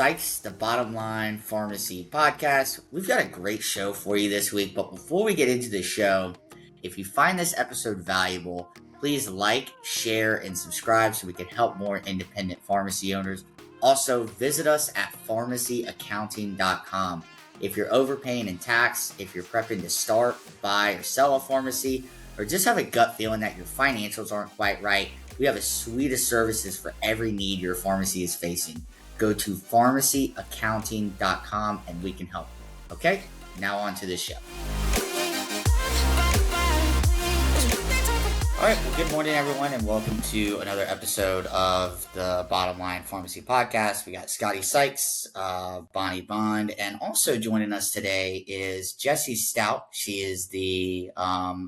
Sykes, the Bottom Line Pharmacy podcast. We've got a great show for you this week, but before we get into the show, if you find this episode valuable, please like, share, and subscribe so we can help more independent pharmacy owners. Also, visit us at pharmacyaccounting.com. If you're overpaying in tax, if you're prepping to start, buy, or sell a pharmacy, or just have a gut feeling that your financials aren't quite right, we have a suite of services for every need your pharmacy is facing. Go to pharmacyaccounting.com and we can help you. Okay, now on to the show. All right, well, good morning, everyone, and welcome to another episode of the Bottom Line Pharmacy podcast. We got Scotty Sykes, Bonnie Bond, and also joining us today is Jessi Stout. She is the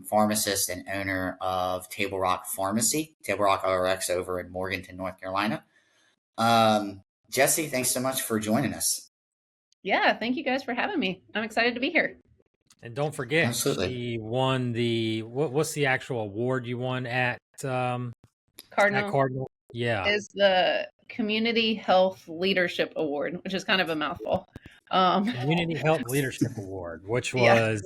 pharmacist and owner of Table Rock Pharmacy, Table Rock RX over in Morganton, North Carolina. Jessi, thanks so much for joining us. Yeah, thank you guys for having me. I'm excited to be here. And don't forget, Absolutely. She won the what's the actual award you won at Cardinal? At Cardinal? Yeah, Is the Community Health Leadership Award, which is kind of a mouthful. Community Health Leadership Award, which was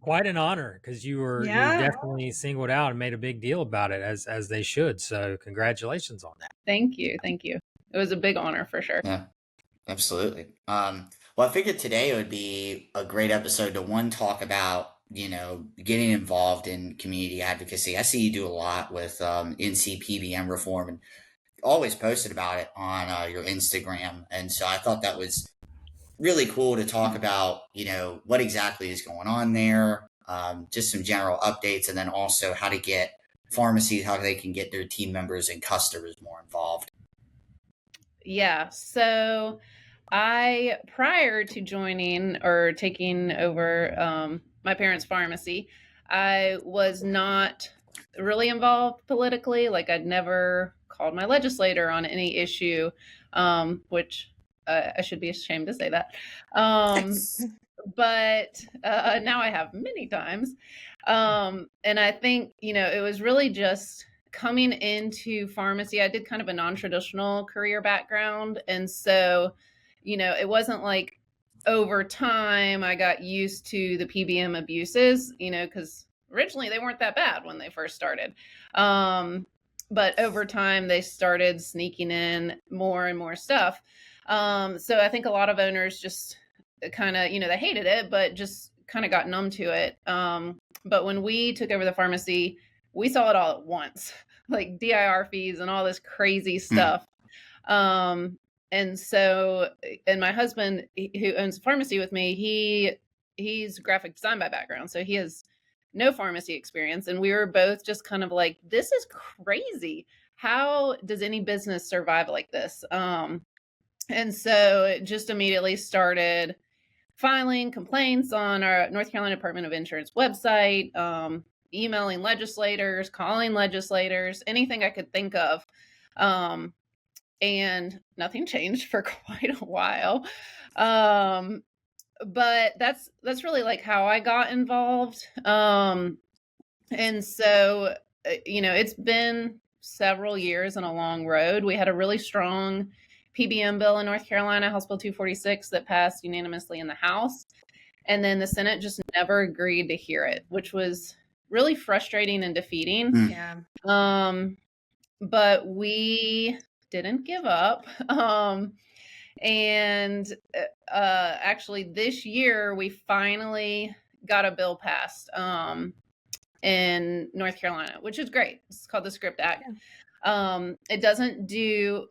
quite an honor because you were definitely singled out and made a big deal about it, as they should. So congratulations on that. Thank you. It was a big honor for sure. Yeah, absolutely. Well, I figured today it would be a great episode to talk about, getting involved in community advocacy. I see you do a lot with NCPA reform and always posted about it on your Instagram. And so I thought that was really cool to talk about, what exactly is going on there, just some general updates, and then also how to get pharmacies, how they can get their team members and customers more involved. Yeah, so prior to joining or taking over my parents' pharmacy, I was not really involved politically. Like, I'd never called my legislator on any issue, which I should be ashamed to say that. But now I have many times. And I think, it was really just coming into pharmacy. I did kind of a non-traditional career background. And so, it wasn't like over time I got used to the PBM abuses, because originally they weren't that bad when they first started. But over time they started sneaking in more and more stuff. So I think a lot of owners just kind of, they hated it, but just kind of got numb to it. But when we took over the pharmacy, we saw it all at once, like DIR fees and all this crazy stuff. And so, and my husband, who owns a pharmacy with me, he's graphic design by background. So he has no pharmacy experience. And we were both just kind of like, this is crazy. How does any business survive like this? And so it just immediately started filing complaints on our North Carolina Department of Insurance website, emailing legislators, calling legislators, anything I could think of. And nothing changed for quite a while. But that's really like how I got involved. And so, it's been several years and a long road. We had a really strong PBM bill in North Carolina, House Bill 246, that passed unanimously in the House. And then the Senate just never agreed to hear it, which was really frustrating and defeating. Yeah. But we didn't give up. And actually this year we finally got a bill passed in North Carolina, which is great. It's called the Script Act. Yeah. It doesn't do,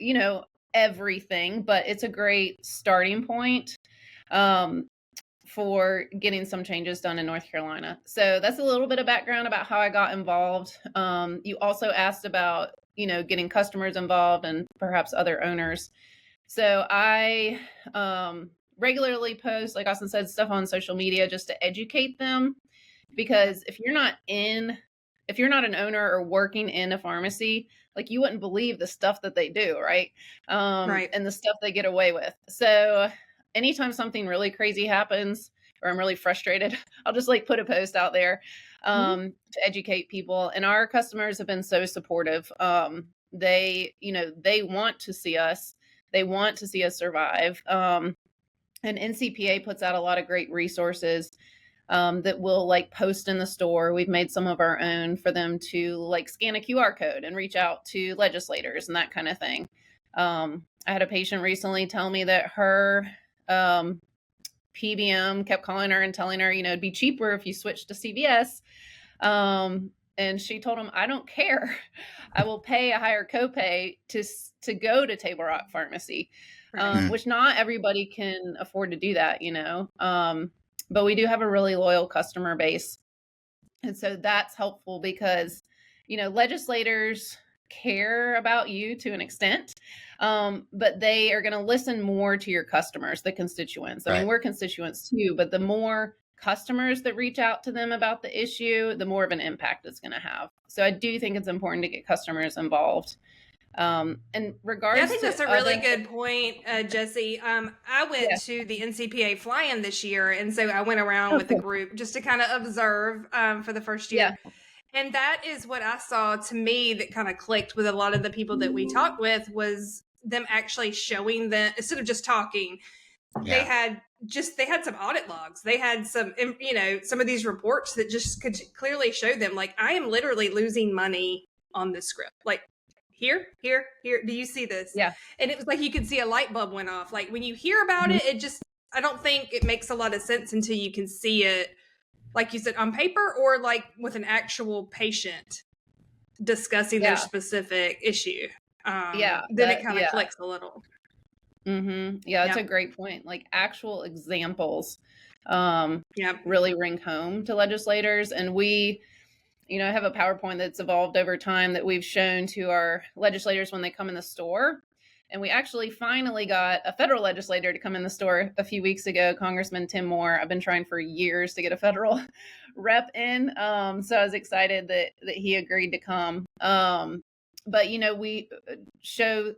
everything, but it's a great starting point for getting some changes done in North Carolina. So that's a little bit of background about how I got involved. You also asked about, getting customers involved and perhaps other owners. So I regularly post, like Austin said, stuff on social media just to educate them. Because if you're not an owner or working in a pharmacy, like, you wouldn't believe the stuff that they do, right? Right. And the stuff they get away with. So anytime something really crazy happens or I'm really frustrated, I'll just put a post out there to educate people. And our customers have been so supportive. They want to see us They want to see us survive. And NCPA puts out a lot of great resources that we'll like post in the store. We've made some of our own for them to like scan a QR code and reach out to legislators and that kind of thing. I had a patient recently tell me that her PBM kept calling her and telling her, it'd be cheaper if you switched to CVS. And she told him, I don't care. I will pay a higher copay to go to Table Rock Pharmacy, which not everybody can afford to do that, but we do have a really loyal customer base. And so that's helpful because, legislators care about you to an extent, but they are going to listen more to your customers, the constituents. I mean, we're constituents too, but the more customers that reach out to them about the issue, the more of an impact it's going to have. So I do think it's important to get customers involved. In regards I think that's a really good point, Jessi. I went to the NCPA fly-in this year, and so I went around with the group just to kind of observe for the first year. And that is what I saw to me that kind of clicked with a lot of the people that we talked with, was them actually showing them, instead of just talking, they had some audit logs. They had some, some of these reports that just could clearly show them, like, I am literally losing money on this script. Like, here, do you see this? Yeah. And it was like you could see a light bulb went off. Like, when you hear about it, I don't think it makes a lot of sense until you can see it, like you said, on paper, or like with an actual patient discussing their specific issue. Then it kind of clicks a little. Yeah, that's a great point. Like, actual examples really ring home to legislators. And we, have a PowerPoint that's evolved over time that we've shown to our legislators when they come in the store. And we actually finally got a federal legislator to come in the store a few weeks ago, Congressman Tim Moore. I've been trying for years to get a federal rep in. So I was excited that he agreed to come. But, we show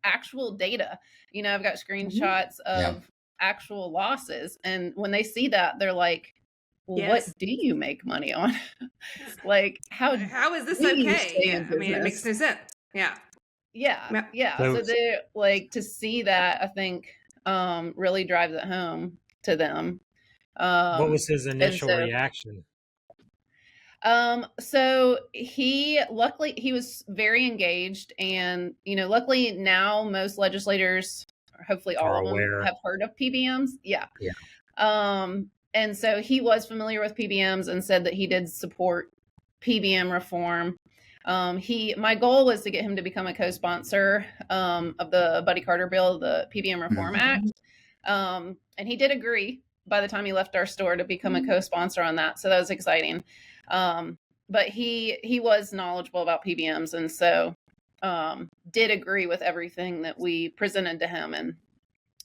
actual data. I've got screenshots of actual losses. And when they see that, they're like, well, what do you make money on? Like, how is this okay? I mean, it makes no sense. So they like to see that, I think, really drives it home to them. What was his initial reaction? So he was very engaged, and, luckily now most legislators, or hopefully all of them, have heard of PBMs. And so he was familiar with PBMs and said that he did support PBM reform. My goal was to get him to become a co-sponsor of the Buddy Carter bill, the PBM Reform Act. And he did agree by the time he left our store to become a co-sponsor on that. So that was exciting. But he was knowledgeable about PBMs, and so did agree with everything that we presented to him and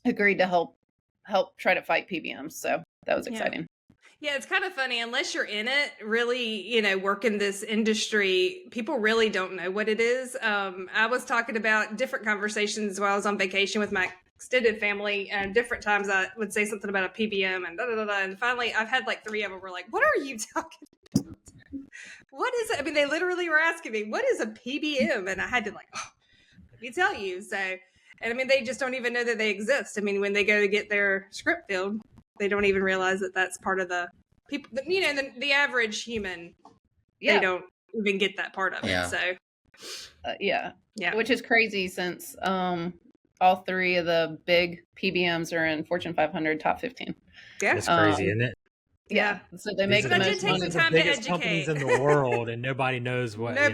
agreed to help try to fight PBMs. So that was exciting. Yeah, it's kind of funny. Unless you're in it, really, work in this industry, people really don't know what it is. I was talking about different conversations while I was on vacation with my extended family, and different times I would say something about a PBM and and finally I've had like 3 of them were like, what are you talking about? What is it? I mean, they literally were asking me, what is a PBM? And I had to like, let me tell you. So, and I mean, they just don't even know that they exist. I mean, when they go to get their script filled, they don't even realize that that's part of the people, the average human, they don't even get that part of it. So, which is crazy since all 3 of the big PBMs are in Fortune 500 top 15. Yeah, it's crazy, isn't it? Yeah, so they make the most money. The biggest companies in the world, and nobody knows what they are.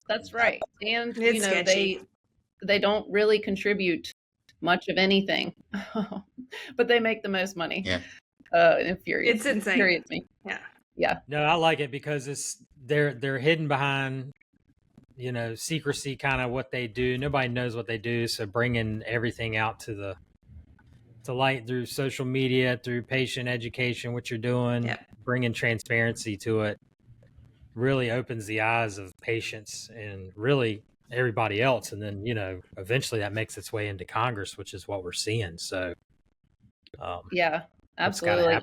That's right. And they don't really contribute much of anything, but they make the most money. It infuriates me. No, I like it because they're hidden behind secrecy, kind of what they do. Nobody knows what they do, so bringing everything out to light through social media, through patient education, what you're doing, bringing transparency to it, really opens the eyes of patients and really everybody else. And then, eventually that makes its way into Congress, which is what we're seeing. So, absolutely.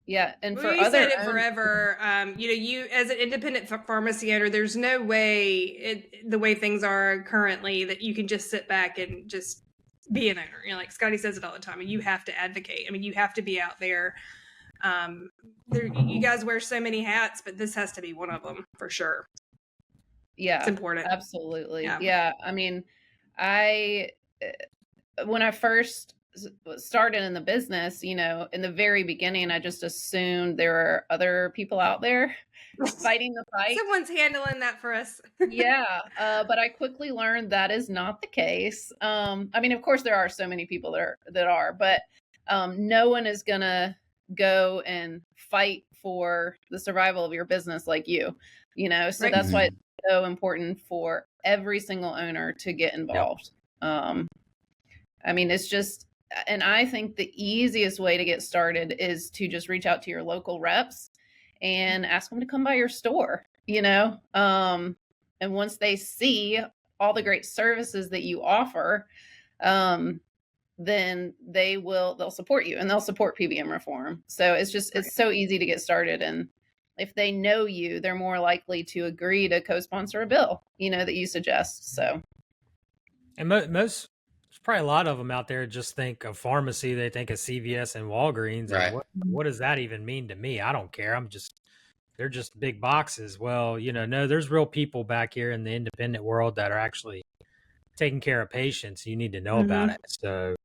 Yeah. And Well, for you said other it forever. You as an independent pharmacy owner, there's no way the way things are currently that you can just sit back and just be an owner. Like Scotty says it all the time, and you have to advocate. I mean, you have to be out there. You guys wear so many hats, but this has to be one of them for sure. Yeah, it's important. Absolutely. Yeah. I mean, when I first started in the business, in the very beginning, I just assumed there were other people out there fighting the fight. Someone's handling that for us. Yeah. But I quickly learned that is not the case. I mean, of course there are so many people that are, but no one is going to go and fight for the survival of your business like you, so Right. that's why it's so important for every single owner to get involved. Yep. I mean, it's just, and I think the easiest way to get started is to just reach out to your local reps and ask them to come by your store, and once they see all the great services that you offer, then they'll support you and they'll support PBM reform. So it's so easy to get started. And if they know you, they're more likely to agree to co-sponsor a bill, that you suggest. So. And there's probably a lot of them out there just think of pharmacy. They think of CVS and Walgreens. Right. And what does that even mean to me? I don't care. They're just big boxes. Well, no, there's real people back here in the independent world that are actually taking care of patients. You need to know about it.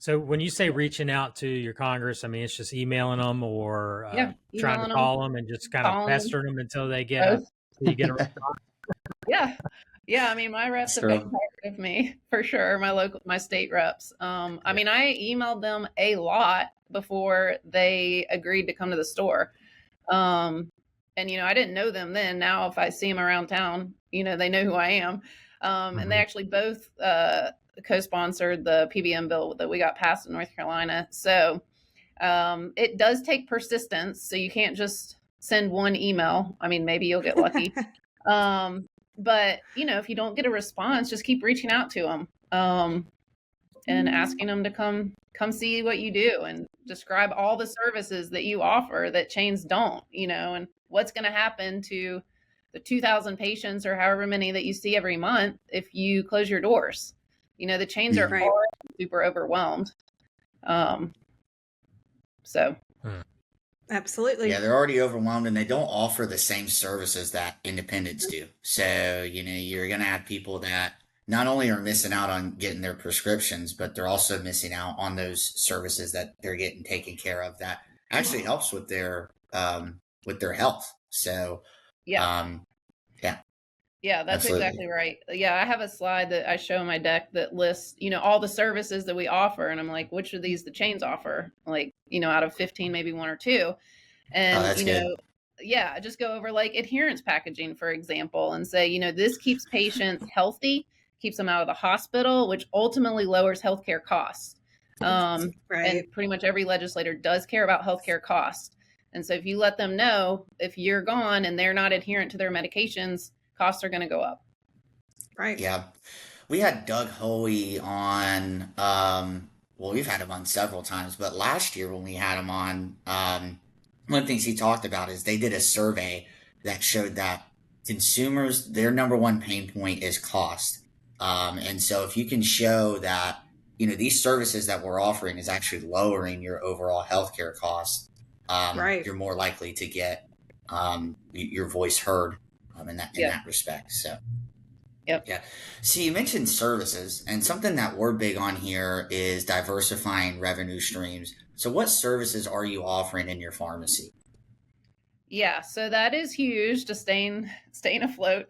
So when you say reaching out to your Congress, I mean, it's just emailing them or trying to call them and just kind of pestering them until they get you get a response. Yeah. Yeah. I mean, my reps have been tired of me for sure. My state reps. I mean, I emailed them a lot before they agreed to come to the store. And, I didn't know them then. Now, if I see them around town, they know who I am. And they actually both co-sponsored the PBM bill that we got passed in North Carolina. So it does take persistence. So you can't just send one email. I mean, maybe you'll get lucky. But, if you don't get a response, just keep reaching out to them and asking them to come see what you do and describe all the services that you offer that chains don't, and what's going to happen to the 2,000 patients or however many that you see every month if you close your doors. The chains are already super overwhelmed. So. Absolutely. Yeah, they're already overwhelmed and they don't offer the same services that independents do. So, you're going to have people that not only are missing out on getting their prescriptions, but they're also missing out on those services that they're getting taken care of that actually helps with their health. So, yeah, that's absolutely. Exactly right. Yeah, I have a slide that I show in my deck that lists, all the services that we offer. And I'm like, which of these the chains offer? Like, out of 15, maybe one or two. And, good. Yeah, just go over like adherence packaging, for example, and say, this keeps patients healthy, keeps them out of the hospital, which ultimately lowers healthcare costs. And pretty much every legislator does care about healthcare costs. And so if you let them know if you're gone and they're not adherent to their medications, costs are going to go up. Right. Yeah. We had Doug Hoey on, we've had him on several times, but last year when we had him on, one of the things he talked about is they did a survey that showed that consumers, their number one pain point is cost. And so if you can show that, these services that we're offering is actually lowering your overall healthcare costs, you're more likely to get your voice heard in that respect. So, yeah. So you mentioned services, and something that we're big on here is diversifying revenue streams. So what services are you offering in your pharmacy? Yeah, so that is huge to staying afloat.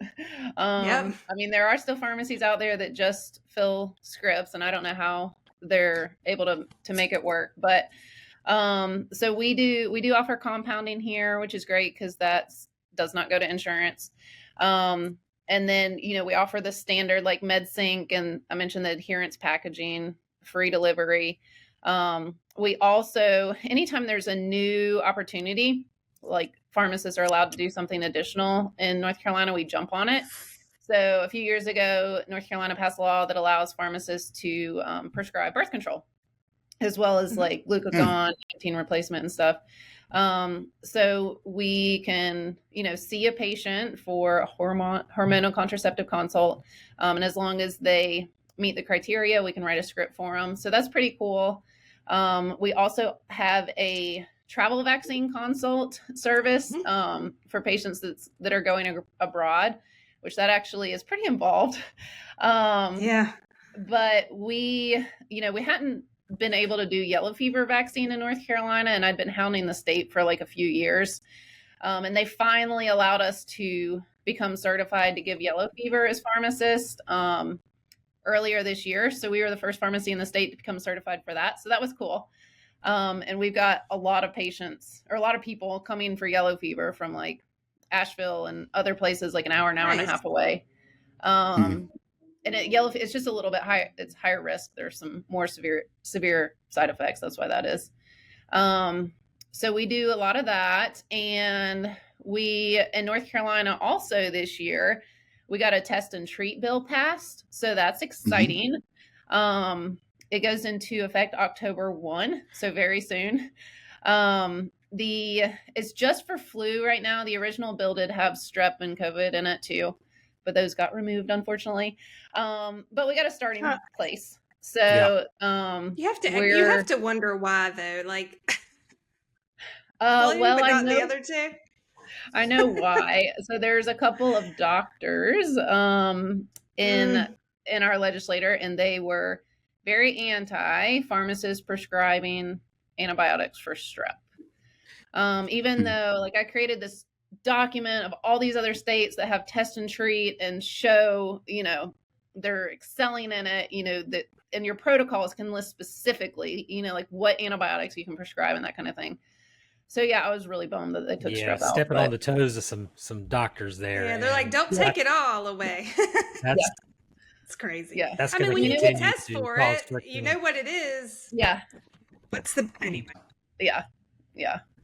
I mean, there are still pharmacies out there that just fill scripts, and I don't know how they're able to make it work. But so we do offer compounding here, which is great because that does not go to insurance. And then, we offer the standard like MedSync, and I mentioned the adherence packaging, free delivery. We also, anytime there's a new opportunity, like pharmacists are allowed to do something additional in North Carolina, we jump on it. So a few years ago, North Carolina passed a law that allows pharmacists to prescribe birth control. as well as like glucagon, nicotine replacement and stuff. So we can, see a patient for a hormonal contraceptive consult. And as long as they meet the criteria, we can write a script for them. So that's pretty cool. We also have a travel vaccine consult service for patients that are going abroad, which that actually is pretty involved. But we hadn't been able to do yellow fever vaccine in North Carolina, and I'd been hounding the state for like a few years. And they finally allowed us to become certified to give yellow fever as pharmacists earlier this year. So we were the first pharmacy in the state to become certified for that. So that was cool. And we've got a lot of patients or a lot of people coming for yellow fever from like Asheville and other places like an hour and a half away. And it's just a little bit higher. It's higher risk. There's some more severe side effects. That's why that is. So we do a lot of that. And we, in North Carolina also this year, we got a test and treat bill passed. So that's exciting. It goes into effect October 1. So very soon. It's just for flu right now. The original bill did have strep and COVID in it too, but those got removed, unfortunately. But we got a starting place. So you have to wonder why though. Like, well, but not the other two. I know why. So there's a couple of doctors in our legislature, and they were very anti pharmacists prescribing antibiotics for strep. Even though, like, I created this document of all these other states that have test and treat and show, they're excelling in it, that, and your protocols can list specifically, like what antibiotics you can prescribe and that kind of thing. So yeah, I was really bummed that they took strep out. Stepping on the toes of some doctors there. Yeah, they're like, don't take it all away. It's crazy. Yeah, that's when you can test for it, you know what it is. Yeah. Anyway? Yeah.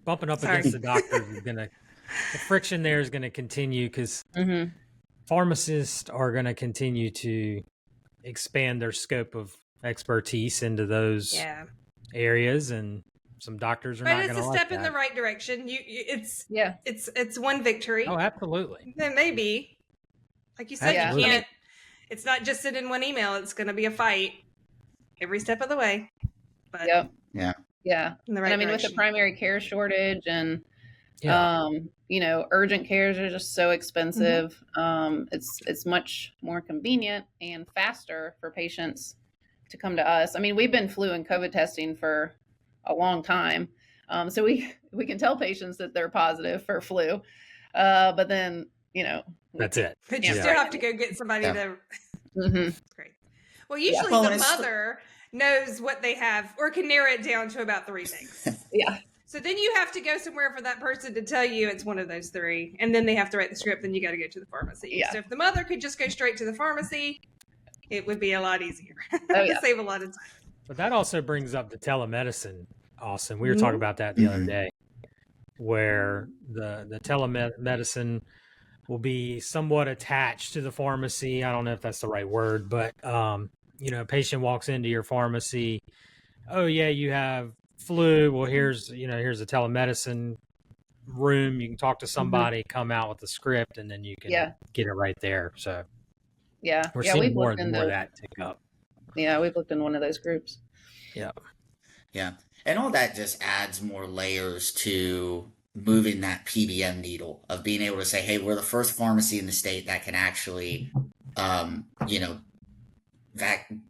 Bumping up against the doctors is the friction there is gonna continue because pharmacists are gonna continue to expand their scope of expertise into those areas, and some doctors are not going to like that. But it's a step in the right direction. It's one victory. Oh, absolutely. Then maybe, like you said, you can't. It's not just sit in one email. It's going to be a fight every step of the way. But yeah. In the right direction. With the primary care shortage and urgent cares are just so expensive. It's much more convenient and faster for patients to come to us. We've been flu and COVID testing for a long time. So we can tell patients that they're positive for flu. But then, that's it. But you still have to go get somebody to. That's great. Well, usually the mother knows what they have or can narrow it down to about 3 things. Yeah. So then you have to go somewhere for that person to tell you it's one of those 3. And then they have to write the script. Then you got to go to the pharmacy. Yeah. So if the mother could just go straight to the pharmacy, it would be a lot easier. Save a lot of time. But that also brings up the telemedicine, Austin. We were talking about that the other day, where the telemedicine will be somewhat attached to the pharmacy. I don't know if that's the right word, but a patient walks into your pharmacy. Oh yeah, you have flu. Well, here's a telemedicine room. You can talk to somebody, come out with the script, and then you can get it right there. So we're seeing more and more of that tick up. Yeah, we've looked in one of those groups. Yeah. And all that just adds more layers to moving that PBM needle of being able to say, hey, we're the first pharmacy in the state that can actually, that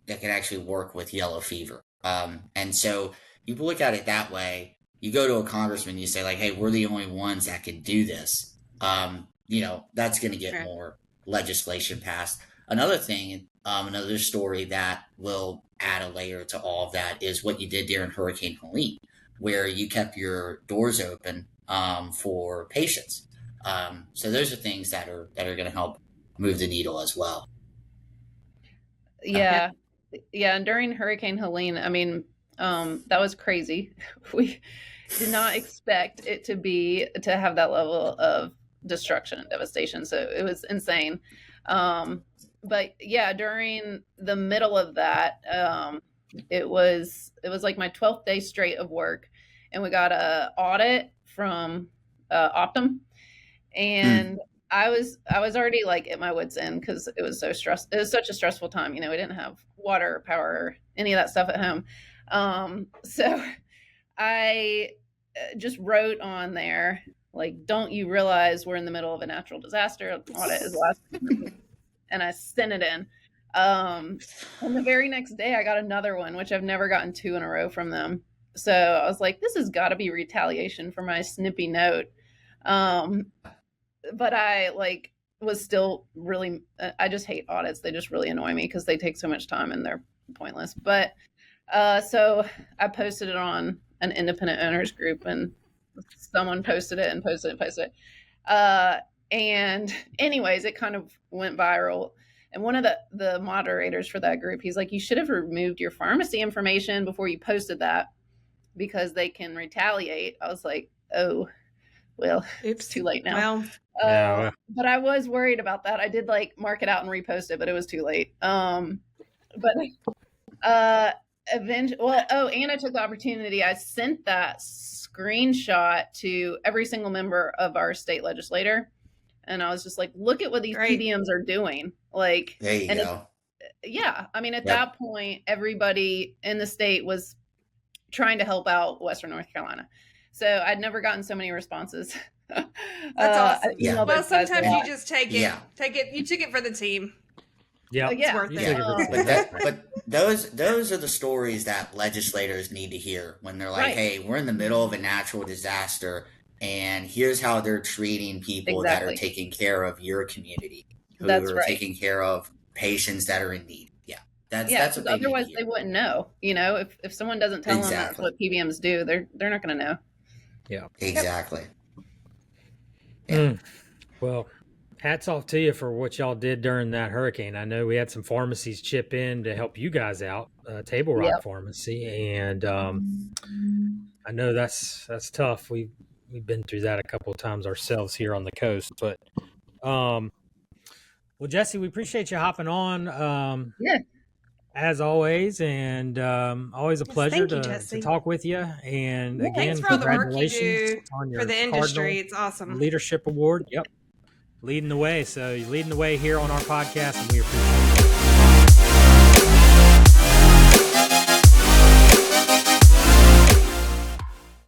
can actually work with yellow fever. And so you look at it that way. You go to a congressman, you say like, hey, we're the only ones that can do this. That's going to get more legislation passed. Another thing, another story that will add a layer to all of that is what you did during Hurricane Helene, where you kept your doors open for patients. So those are things that are going to help move the needle as well. Yeah. And during Hurricane Helene, that was crazy. We did not expect it to have that level of destruction and devastation. So it was insane. But yeah, during the middle of that, it was like my 12th day straight of work, and we got a audit from Optum, and I was already like at my wit's end because it was so stressful. It was such a stressful time. You know, we didn't have water, power, any of that stuff at home. So I just wrote on there, like, don't you realize we're in the middle of a natural disaster? Audit is last, and I sent it in. And the very next day I got another one, which I've never gotten 2 in a row from them. So I was like, this has got to be retaliation for my snippy note. But I like was still really, I just hate audits. They just really annoy me because they take so much time and they're pointless. But so I posted it on an independent owners group, and someone posted it and posted it. And anyways, it kind of went viral. And one of the moderators for that group, he's like, you should have removed your pharmacy information before you posted that because they can retaliate. I was like, oh, well, it's too late now. Well, but I was worried about that. I did like mark it out and repost it, but it was too late. And I took the opportunity. I sent that screenshot to every single member of our state legislator. And I was just like, look at what these PBMs are doing. Like, there you go. Yeah. I mean, at that point, everybody in the state was trying to help out Western North Carolina. So I'd never gotten so many responses. That's awesome. Yeah. Well, sometimes you just take it. Yeah. You took it for the team. Yeah. It's worth it. But those are the stories that legislators need to hear when they're like, hey, we're in the middle of a natural disaster, and here's how they're treating people that are taking care of your community, who are taking care of patients that are in need. Yeah. That's what they otherwise need to they wouldn't know. You know, if someone doesn't tell them that's what PBMs do, they're not going to know. Yeah. Exactly. Yeah. Well, hats off to you for what y'all did during that hurricane. I know we had some pharmacies chip in to help you guys out, Table Rock Pharmacy, and I know that's tough. We've been through that a couple of times ourselves here on the coast. But well, Jessi, we appreciate you hopping on. As always, and always a pleasure to talk with you. And again, thanks for all the work you do on your for the industry. It's awesome. Leadership Award. Yep. Leading the way. So you're leading the way here on our podcast, and we appreciate it.